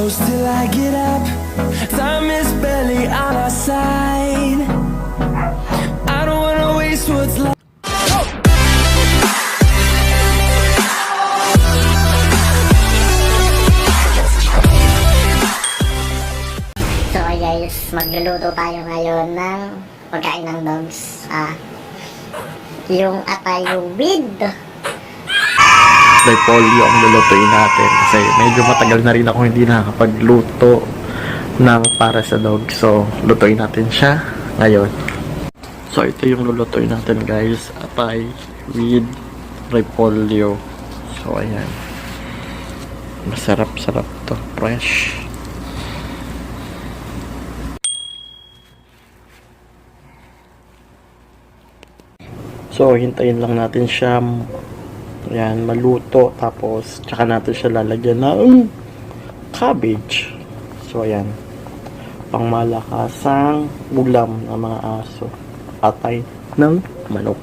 close till I get up. Time is barely on our side. I don't wanna waste what's left. So guys, magluluto tayo ngayon ng pagkain ng dogs. Yung atayo with polio ang lulutuin natin kasi medyo matagal na rin ako hindi nakakapagluto ng para sa dog, so lutuin natin siya ngayon. So ito yung lulutuin natin guys, atay with repolyo. So ayan, masarap to, fresh. So hintayin lang natin siya yan maluto, tapos tsaka natin siya lalagyan ng cabbage. So ayan, pang malakasang ulam ng mga aso, atay ng manok.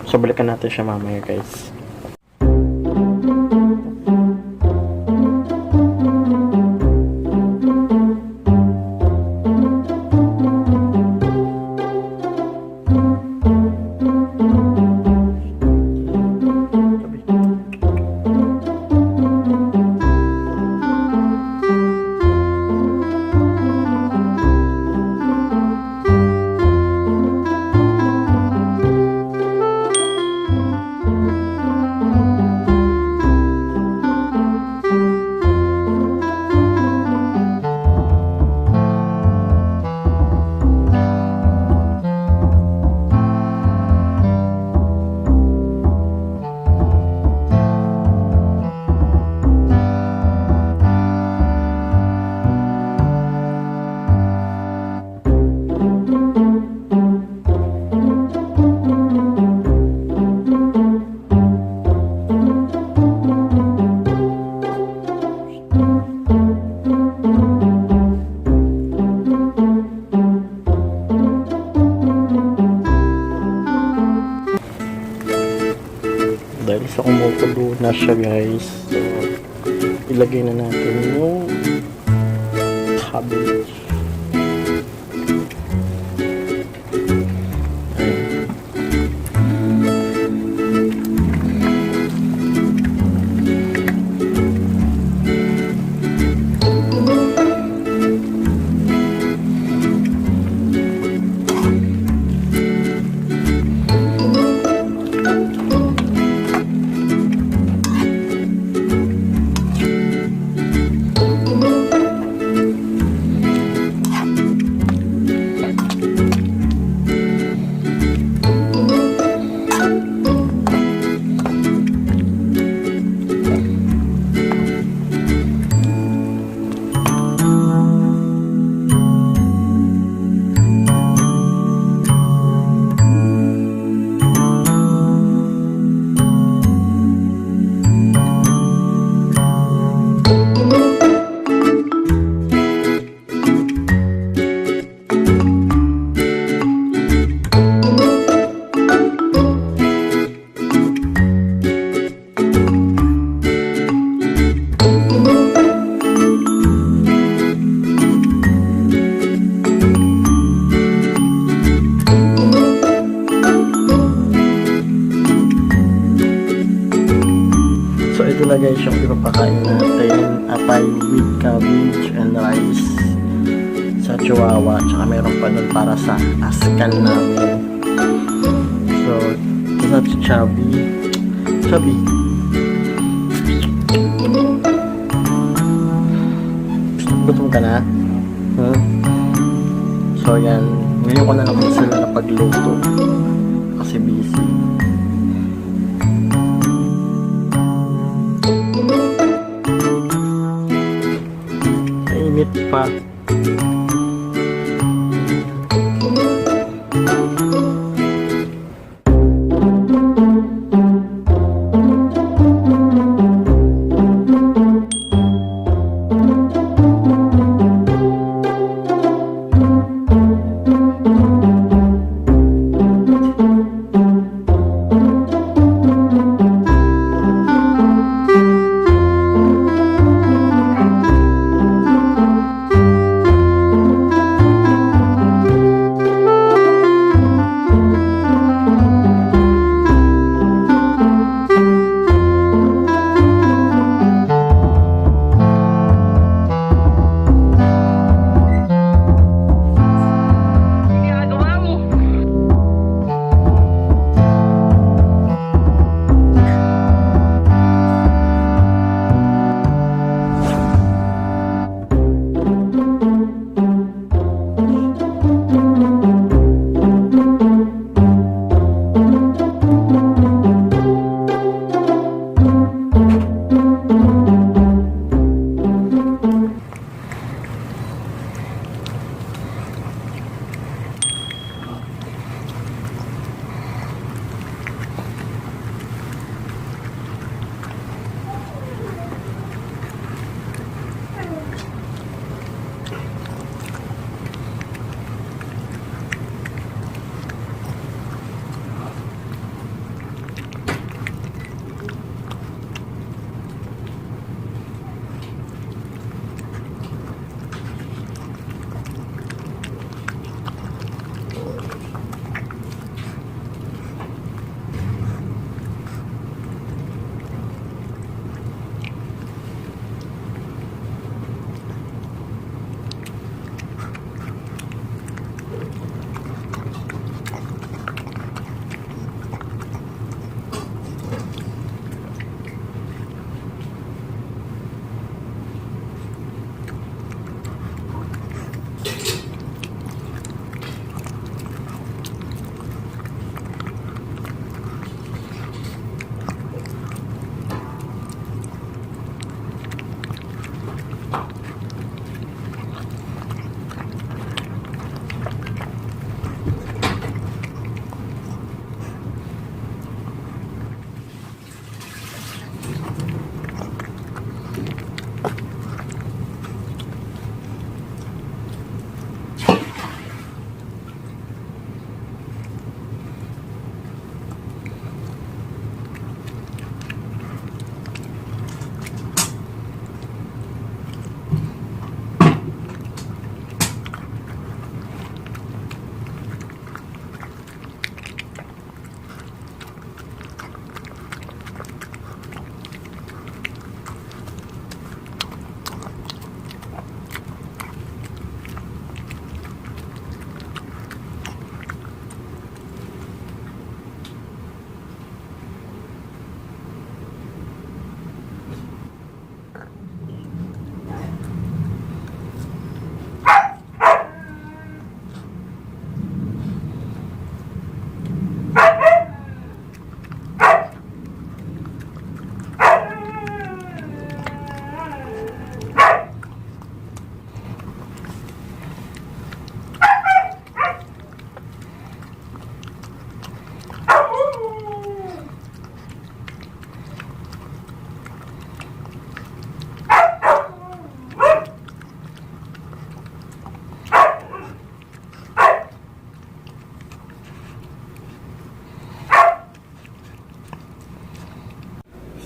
So balikan natin siya mamaya guys. Dahil sa kumukulo na siya guys, so ilagay na natin yung cabbage. Ito na guys yung pinapakain natin, atay with cabbage and rice sa chihuahua, tsaka meron pa dun para sa askal namin. So ito na si Chubby. Gutom ka na? So yan, ngayon ko na lang sila na pagluto kasi busy. Init pa.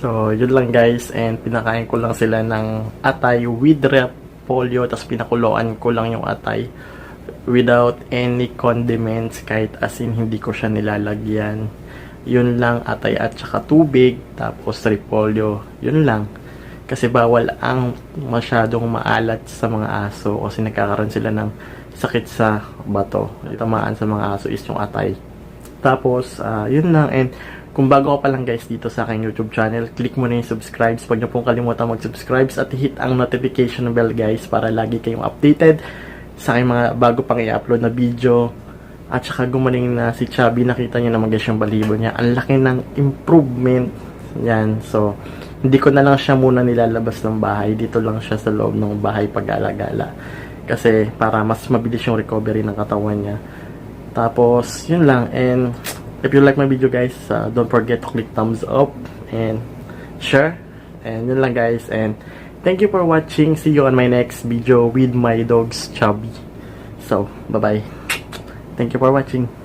So, yun lang guys. And pinakain ko lang sila ng atay with repolyo. Tapos pinakuloan ko lang yung atay without any condiments. Kahit asin hindi ko siya nilalagyan. Yun lang, atay at saka tubig. Tapos repolyo. Yun lang. Kasi bawal ang masyadong maalat sa mga aso. Kasi nagkakaroon sila ng sakit sa bato. Tamaan sa mga aso is yung atay. Tapos, yun lang. And kung bago ka pa lang guys dito sa aking YouTube channel, click mo na yung subscribe. Huwag niyo pong kalimutan mag-subscribe at hit ang notification bell guys para lagi kayong updated sa aking mga bago pang i-upload na video. At saka gumaling na si Chubby, nakita niyo naman guys yung balibo niya. Ang laki ng improvement. Yan. So, hindi ko na lang siya muna nilalabas ng bahay. Dito lang siya sa loob ng bahay pag-alagala. Kasi para mas mabilis yung recovery ng katawan niya. Tapos, yun lang. And if you like my video guys, don't forget to click thumbs up and share. And yun lang guys. And thank you for watching. See you on my next video with my dogs Chubby. So, bye-bye. Thank you for watching.